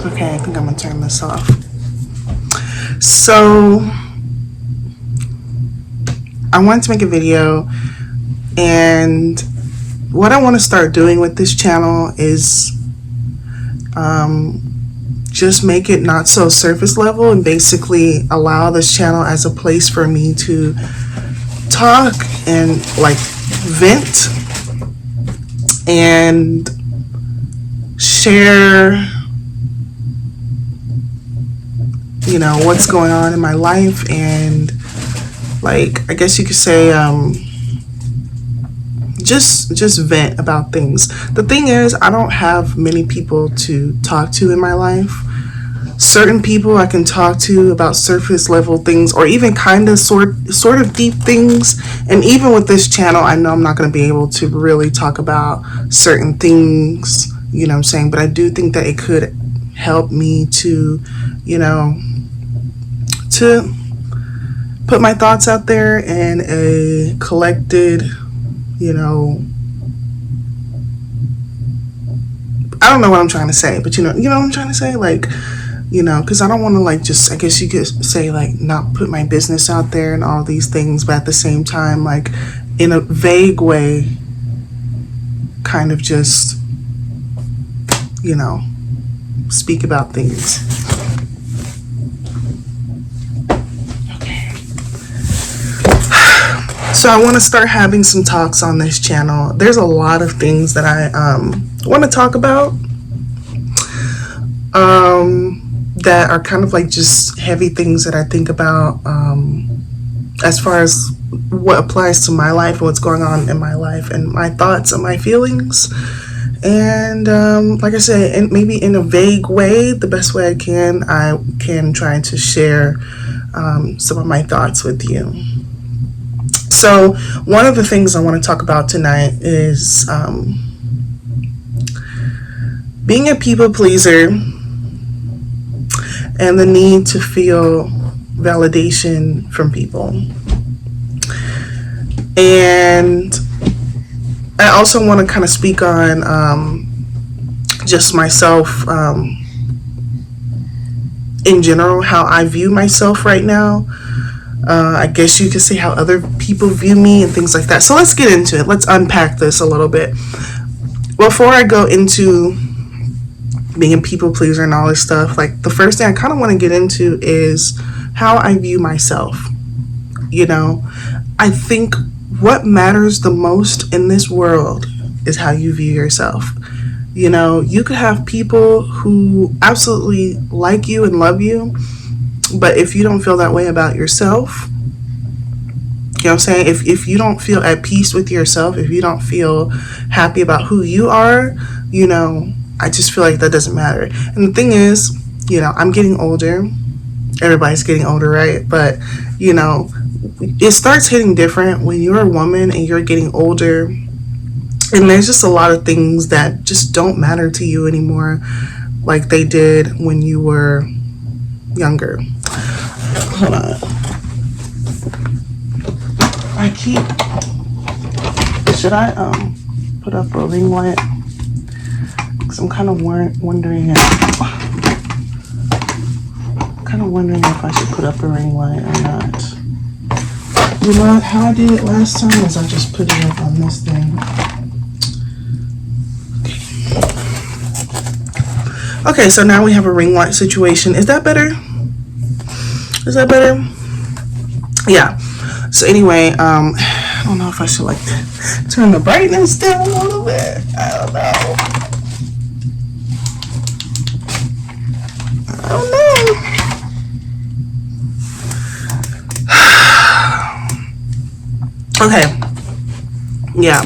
Okay, I think I'm gonna turn this off. So I wanted to make a video, and what I want to start doing with this channel is just make it not so surface level, and basically allow this channel as a place for me to talk and like vent and share, you know, what's going on in my life, and like, I guess you could say just vent about things. The thing is, I don't have many people to talk to in my life. Certain people I can talk to about surface level things, or even kind of sort of deep things. And even with this channel, I know I'm not going to be able to really talk about certain things, you know what I'm saying? But I do think that it could help me to, you know, to put my thoughts out there in a collected, you know, I don't know what I'm trying to say, but you know what I'm trying to say? Like, you know, because I don't want to, like, just, I guess you could say, like, not put my business out there and all these things, but at the same time, like, in a vague way, kind of just, you know, speak about things. Okay. So I want to start having some talks on this channel. There's a lot of things that I want to talk about. That are kind of like just heavy things that I think about as far as what applies to my life and what's going on in my life and my thoughts and my feelings. And like I said, and maybe in a vague way, the best way I can try to share some of my thoughts with you. So one of the things I want to talk about tonight is being a people pleaser and the need to feel validation from people. And I also want to kind of speak on just myself in general, how I view myself right now. I guess you could say how other people view me and things like that. So let's get into it. Let's unpack this a little bit. Before I go into being a people pleaser and all this stuff, like, the first thing I kind of want to get into is how I view myself. You know, I think what matters the most in this world is how you view yourself. You know, you could have people who absolutely like you and love you, but if you don't feel that way about yourself, you know what I'm saying? If you don't feel at peace with yourself, if you don't feel happy about who you are, you know, I just feel like that doesn't matter. And the thing is, you know, I'm getting older. Everybody's getting older, right? But, you know, it starts hitting different when you're a woman and you're getting older. And there's just a lot of things that just don't matter to you anymore like they did when you were younger. Hold on. Should I put up a ring light? Because I'm kind of wondering if I should put up a ring light or not. You know how I did it last time is I just put it up on this thing. Okay, so now we have a ring light situation. Is that better? Is that better? Yeah. So anyway, I don't know if I should, like, turn the brightness down a little bit. I don't know. Okay. Yeah.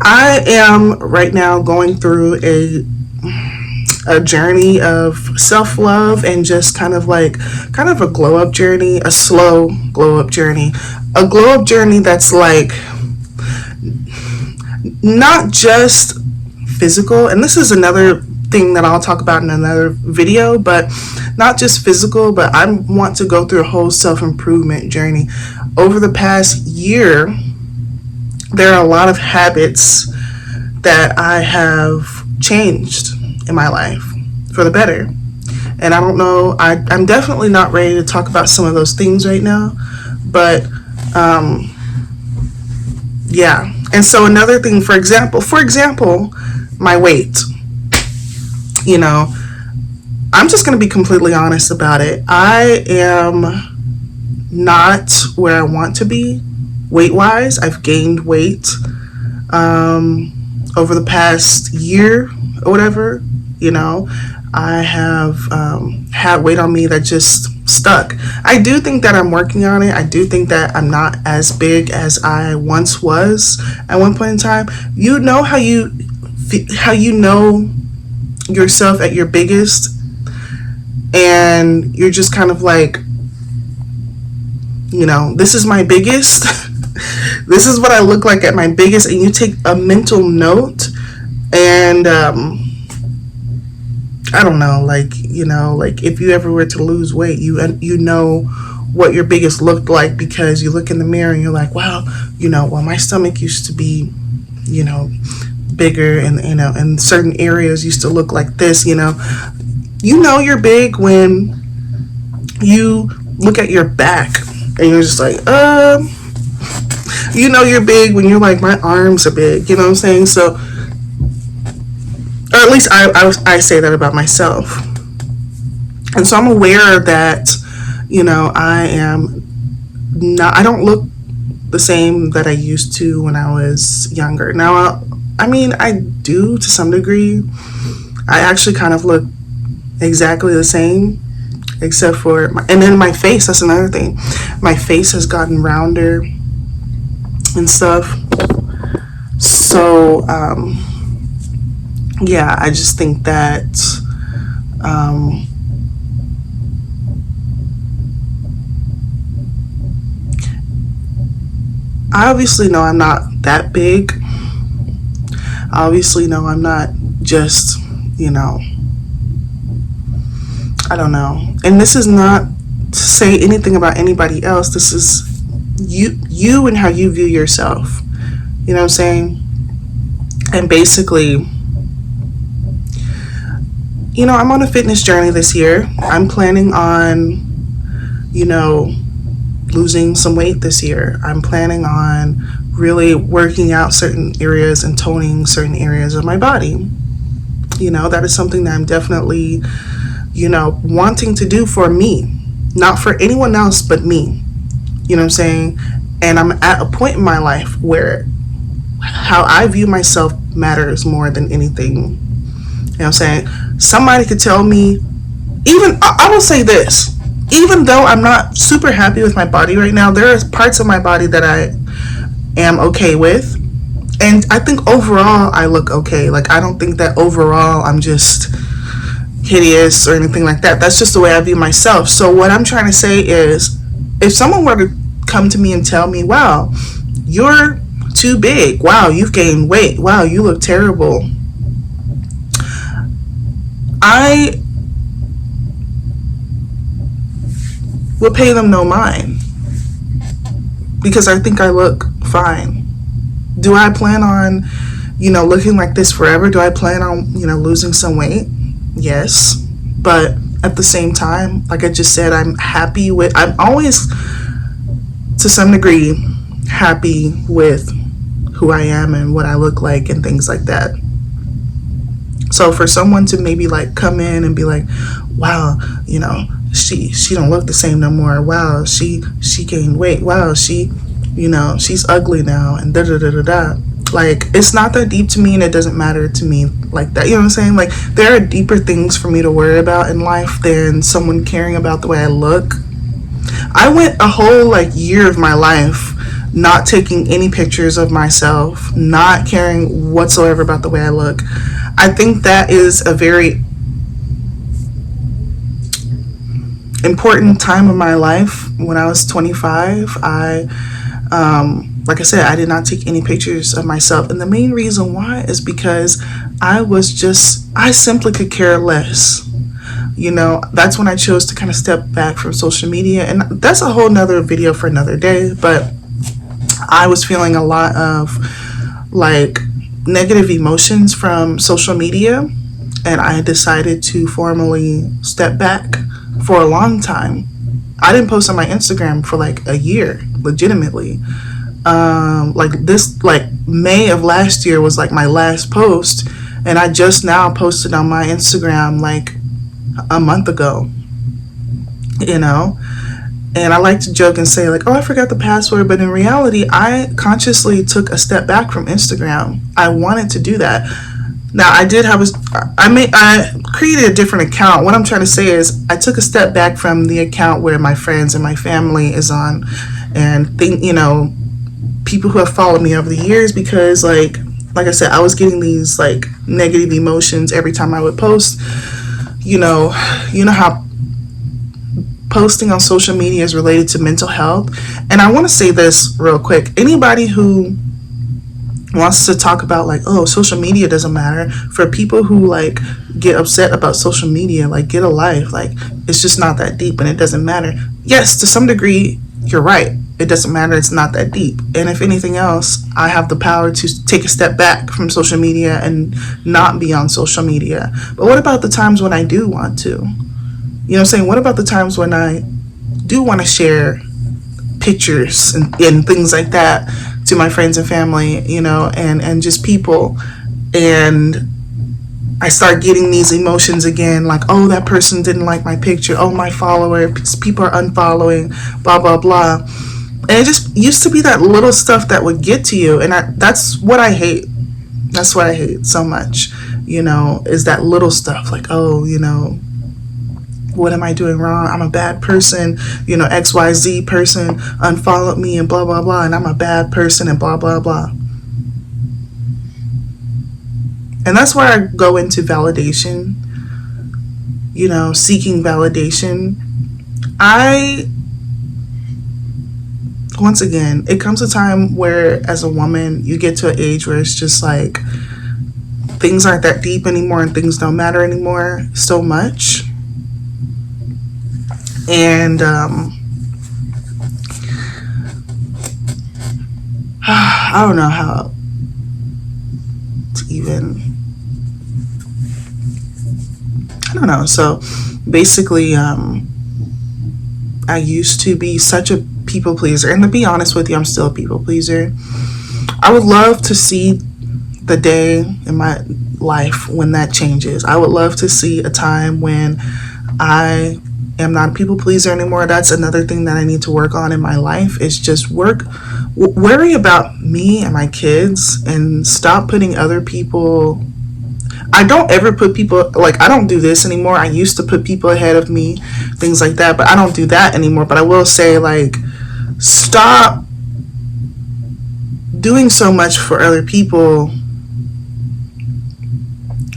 I am right now going through a journey of self-love and just kind of a glow-up journey, a slow glow-up journey. A glow-up journey that's like not just physical, and this is another thing that I'll talk about in another video, but not just physical, but I want to go through a whole self-improvement journey. Over the past year, there are a lot of habits that I have changed in my life for the better. And I don't know, I'm definitely not ready to talk about some of those things right now, but yeah. And so another thing, for example, my weight, you know, I'm just going to be completely honest about it. I am not where I want to be weight wise. I've gained weight over the past year or whatever. You know, I have had weight on me that just stuck. I do think that I'm working on it. I do think that I'm not as big as I once was at one point in time. You know how you know yourself at your biggest, and you're just kind of like, you know, this is my biggest. This is what I look like at my biggest, and you take a mental note, and I don't know, like, you know, like if you ever were to lose weight, you know what your biggest looked like, because you look in the mirror and you're like, wow, you know, well, my stomach used to be, you know, bigger, and, you know, and certain areas used to look like this, you know. You know you're big when you look at your back and you're just like, you know you're big when you're like, my arms are big, you know what I'm saying? So, or at least I say that about myself. And so I'm aware that, you know, I don't look the same that I used to when I was younger. Now, I mean, I do to some degree. I actually kind of look exactly the same, except for and then my face. That's another thing. My face has gotten rounder and stuff. So, yeah, I just think that I obviously know I'm not that big. I obviously know I'm not just, you know, I don't know. And this is not to say anything about anybody else. This is you and how you view yourself. You know what I'm saying? And basically, you know, I'm on a fitness journey this year. I'm planning on, you know, losing some weight this year. I'm planning on really working out certain areas and toning certain areas of my body. You know, that is something that I'm definitely, you know, wanting to do for me, not for anyone else but me. You know what I'm saying? And I'm at a point in my life where how I view myself matters more than anything. You know what I'm saying? Somebody could tell me, even, I will say this, even though I'm not super happy with my body right now, there are parts of my body that I am okay with. And I think overall I look okay. Like, I don't think that overall I'm just hideous or anything like that. That's just the way I view myself. So what I'm trying to say is, if someone were to come to me and tell me, wow, you're too big, wow, you've gained weight, wow, you look terrible, I will pay them no mind, because I think I look fine. Do I plan on, you know, looking like this forever? Do I plan on, you know, losing some weight? Yes. But at the same time, like I just said, I'm always, to some degree, happy with who I am and what I look like and things like that. So for someone to maybe like come in and be like, wow, you know, she don't look the same no more. Wow, she gained weight. Wow, she, you know, she's ugly now, and da da da da da. Like, it's not that deep to me, and it doesn't matter to me like that. You know what I'm saying? Like, there are deeper things for me to worry about in life than someone caring about the way I look. I went a whole like year of my life not taking any pictures of myself, not caring whatsoever about the way I look. I think that is a very important time of my life. When I was 25, like I said, I did not take any pictures of myself. And the main reason why is because I simply could care less. You know, that's when I chose to kind of step back from social media. And that's a whole nother video for another day. But I was feeling a lot of like negative emotions from social media. and I decided to formally step back for a long time. I didn't post on my Instagram for like a year, legitimately. Like this, like May of last year was like my last post, and I just now posted on my Instagram like a month ago, you know. And I like to joke and say like, oh, I forgot the password, but in reality, I consciously took a step back from Instagram. I wanted to do that. Now I did have I created a different account. What I'm trying to say is I took a step back from the account where my friends and my family is on, and people who have followed me over the years, because like I said, I was getting these like negative emotions every time I would post. You know how posting on social media is related to mental health. And I want to say this real quick. Anybody who wants to talk about like, oh, social media doesn't matter, for people who like get upset about social media, like, get a life, like, it's just not that deep and it doesn't matter. Yes, to some degree you're right, it doesn't matter, it's not that deep. And if anything else, I have the power to take a step back from social media and not be on social media. But what about the times when I do want to? You know what I'm saying? What about the times when I do want to share pictures and things like that to my friends and family, and just people, and I start getting these emotions again, like, oh, that person didn't like my picture, oh, my followers, people are unfollowing, blah, blah, blah. And it just used to be that little stuff that would get to you, and that's what I hate. That's what I hate so much, is that little stuff, like, oh, what am I doing wrong? I'm a bad person, XYZ person unfollowed me and blah, blah, blah, and I'm a bad person and blah, blah, blah. And that's where I go into validation, seeking validation. Once again, it comes a time where as a woman, you get to an age where it's just like, things aren't that deep anymore and things don't matter anymore so much. And I don't know how to even, I don't know. So basically, I used to be such a people pleaser, and to be honest with you, I'm still a people pleaser. I would love to see the day in my life when that changes. I would love to see a time when I am not a people pleaser anymore. That's another thing that I need to work on in my life, is just worry about me and my kids and stop putting other people. I don't ever put people, like, I don't do this anymore. I used to put people ahead of me, things like that, but I don't do that anymore. But I will say, like, stop doing so much for other people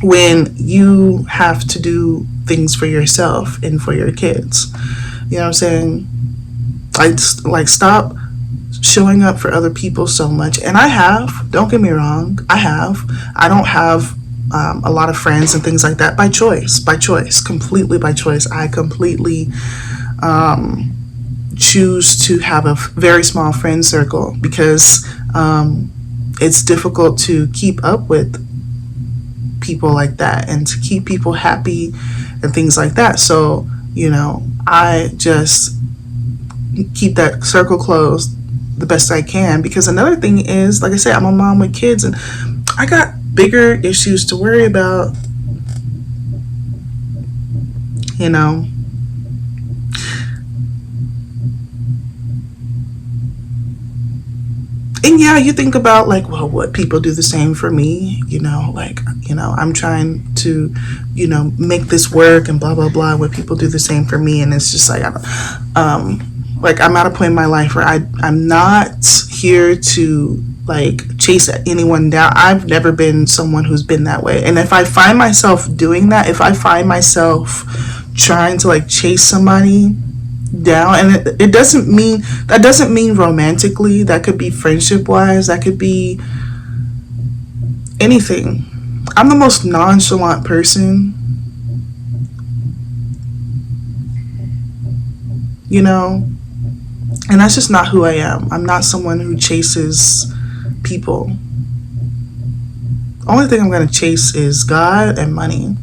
when you have to do things for yourself and for your kids. You know what I'm saying? Like stop showing up for other people so much. And I have, don't get me wrong, I don't have a lot of friends and things like that by choice, completely by choice. I completely choose to have a very small friend circle because it's difficult to keep up with people like that and to keep people happy and things like that. So, I just keep that circle closed the best I can, because another thing is, like I said, I'm a mom with kids and I got bigger issues to worry about, And yeah, you think about like, well, what people do the same for me, I'm trying to, make this work and blah, blah, blah. What people do the same for me. And it's just like, I'm at a point in my life where I'm not here to like chase anyone down. I've never been someone who's been that way. And if I find myself doing that, if I find myself trying to like chase somebody down, and it doesn't mean romantically, that could be friendship wise, that could be anything. I'm the most nonchalant person, and that's just not who I am. I'm not someone who chases people. Only thing I'm going to chase is God and money.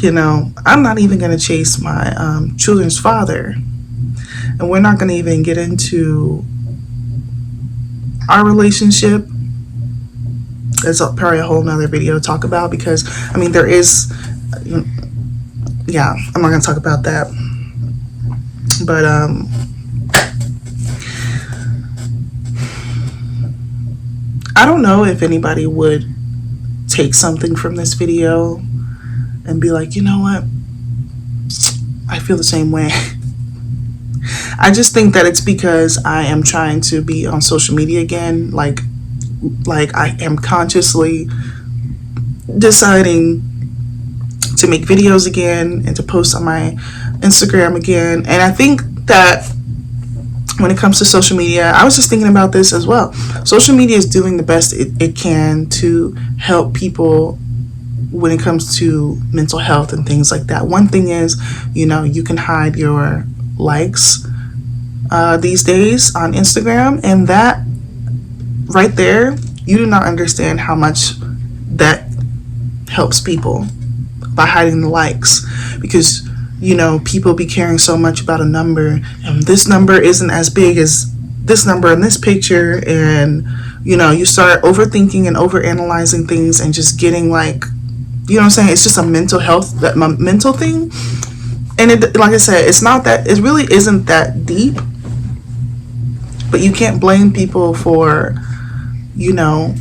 You know, I'm not even going to chase my children's father. And we're not going to even get into our relationship. There's probably a whole nother video to talk about, because I mean, there is, yeah, I'm not going to talk about that. But I don't know if anybody would take something from this video and be like, you know what, I feel the same way. I just think that it's because I am trying to be on social media again. Like I am consciously deciding to make videos again and to post on my Instagram again. And I think that when it comes to social media, I was just thinking about this as well. Social media is doing the best it can to help people when it comes to mental health and things like that. One thing is, you know, you can hide your likes these days on Instagram, and that right there, you do not understand how much that helps people by hiding the likes, because you know, people be caring so much about a number, and this number isn't as big as this number in this picture, and you know, you start overthinking and overanalyzing things and just getting like, you know what I'm saying, it's just a mental health, that mental thing. And it, like I said, it's not that, it really isn't that deep, but you can't blame people for, you know,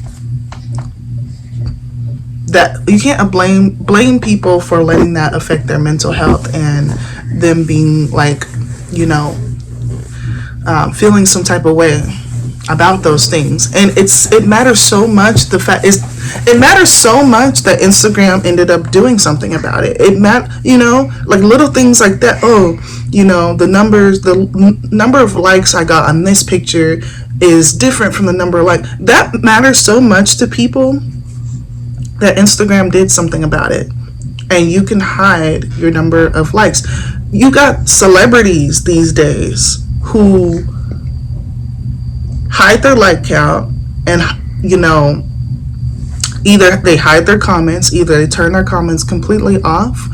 that you can't blame people for letting that affect their mental health and them being like, you know, feeling some type of way about those things. And it matters so much. It matters so much that Instagram ended up doing something about it. You know, like little things like that. Oh, you know, the number of likes I got on this picture is different from the number of that matters so much to people that Instagram did something about it. And you can hide your number of likes. You got celebrities these days who hide their like count, and you know, either they hide their comments, either they turn their comments completely off,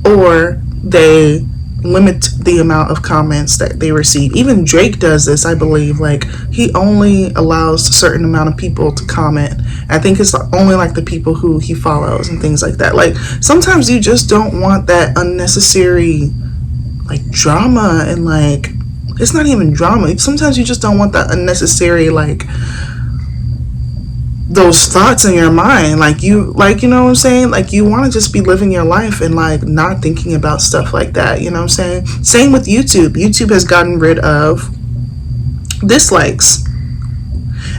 or they limit the amount of comments that they receive. Even Drake does this, I believe. Like, he only allows a certain amount of people to comment. I think it's only like the people who he follows and things like that. Like, sometimes you just don't want that unnecessary like drama, and like, it's not even drama. Sometimes you just don't want that unnecessary like those thoughts in your mind. Like, you know what I'm saying? Like, you want to just be living your life and like not thinking about stuff like that. You know what I'm saying? Same with YouTube. YouTube has gotten rid of dislikes.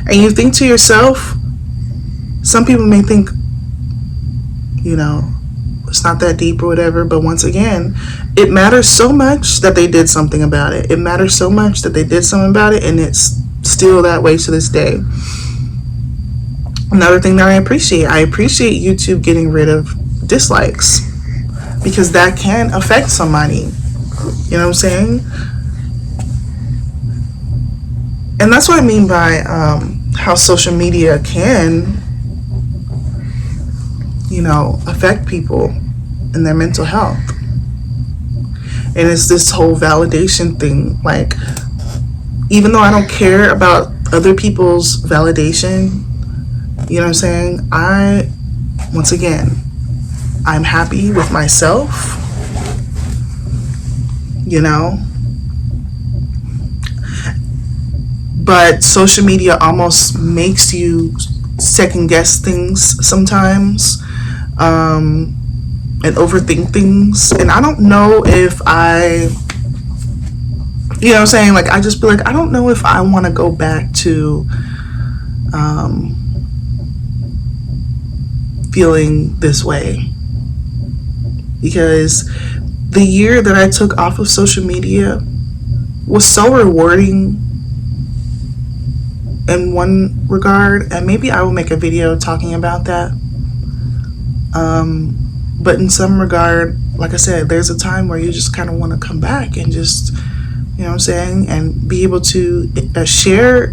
And you think to yourself, some people may think, you know, it's not that deep or whatever, but once again, it matters so much that they did something about it. It matters so much that they did something about it, and it's still that way to this day. Another thing that I appreciate YouTube getting rid of dislikes, because that can affect somebody. You know what I'm saying? And that's what I mean by how social media can, you know, affect people and their mental health. And it's this whole validation thing. Like, even though I don't care about other people's validation, you know what I'm saying, once again, I'm happy with myself, you know. But social media almost makes you second guess things sometimes, and overthink things. And I don't know if you know what I'm saying, like, I just be like, I don't know if I want to go back to feeling this way, because the year that I took off of social media was so rewarding in one regard, and maybe I will make a video talking about that. But in some regard, like I said, there's a time where you just kind of want to come back and just, you know what I'm saying, and be able to share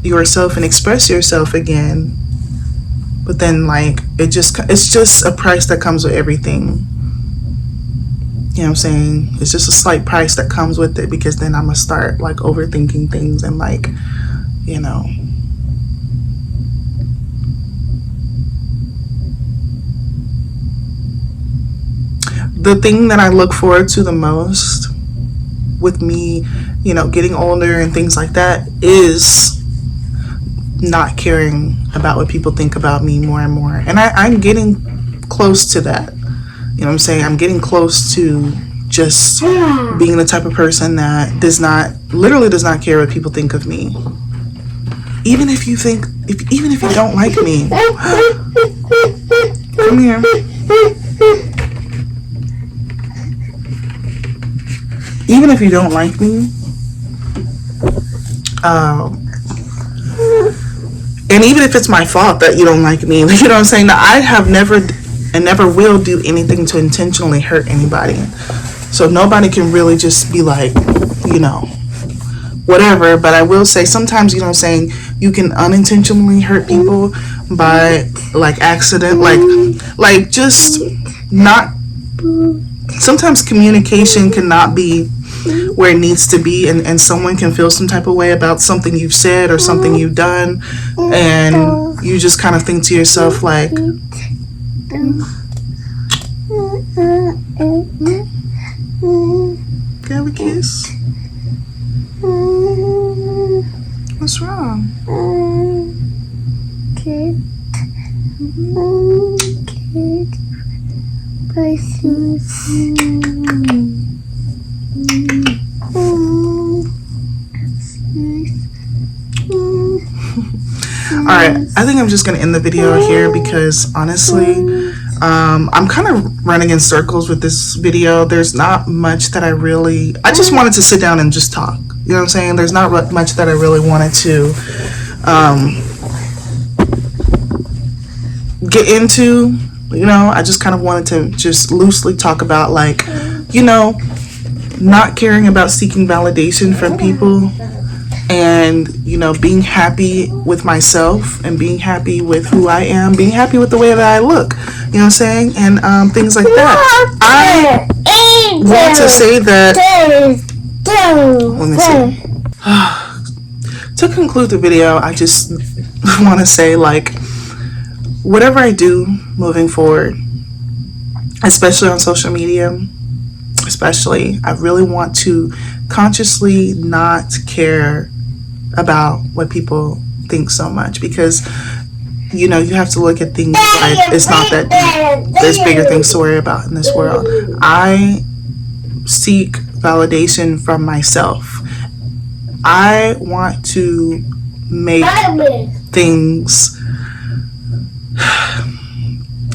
yourself and express yourself again But then like it's just a price that comes with everything. You know what I'm saying? It's just a slight price that comes with it, because then I'm gonna start like overthinking things and like, you know. The thing that I look forward to the most with me, you know, getting older and things like that is not caring about what people think about me more and more. And I'm getting close to that. You know what I'm saying? I'm getting close to just being the type of person that literally does not care what people think of me. Even if you don't like me. Come here. Even if you don't like me, and even if it's my fault that you don't like me, you know what I'm saying? That I have never and never will do anything to intentionally hurt anybody. So nobody can really just be like, you know, whatever. But I will say sometimes, you know what I'm saying, you can unintentionally hurt people by like accident, like just not. Sometimes communication cannot be where it needs to be, and someone can feel some type of way about something you've said or something you've done, and you just kind of think to yourself like, can I have a kiss? What's wrong? Alright, I think I'm just going to end the video here, because honestly, I'm kind of running in circles with this video. There's not much that I just wanted to sit down and just talk. You know what I'm saying? There's not much that I really wanted to get into. You know, I just kind of wanted to just loosely talk about, like, you know, not caring about seeking validation from people, and, you know, being happy with myself and being happy with who I am, being happy with the way that I look, you know what I'm saying, and things like that. I want to say that, let me see. To conclude the video, I just want to say, like, whatever I do moving forward, especially on social media, I really want to consciously not care about what people think so much, because, you know, you have to look at things like it's not that deep. There's bigger things to worry about in this world. I seek validation from myself. I want to make things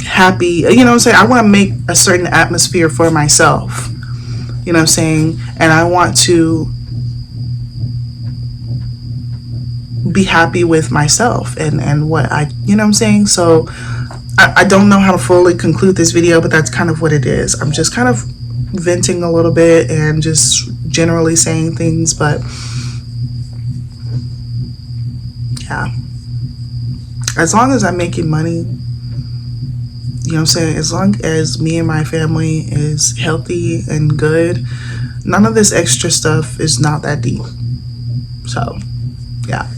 happy, you know what I'm saying? I want to make a certain atmosphere for myself, you know what I'm saying? And I want to be happy with myself and what I, you know what I'm saying? So I don't know how to fully conclude this video, but that's kind of what it is. I'm just kind of venting a little bit and just generally saying things, but yeah, as long as I'm making money, you know what I'm saying, as long as me and my family is healthy and good, none of this extra stuff is not that deep. So yeah.